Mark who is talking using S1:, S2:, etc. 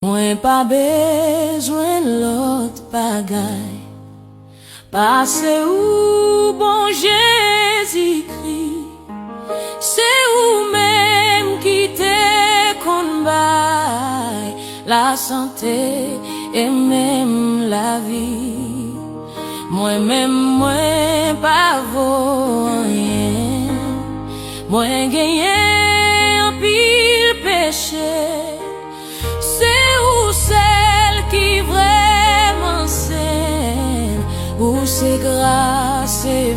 S1: Mwen pa bezwen lot bagay, pase ou bon Jésus-Kri. Se ou même qui te kon bay la santé et même la vie. Mwen pa voyen, mwen genyen en pile péché. C'est ou celle qui vraiment saine, ou c'est grâce et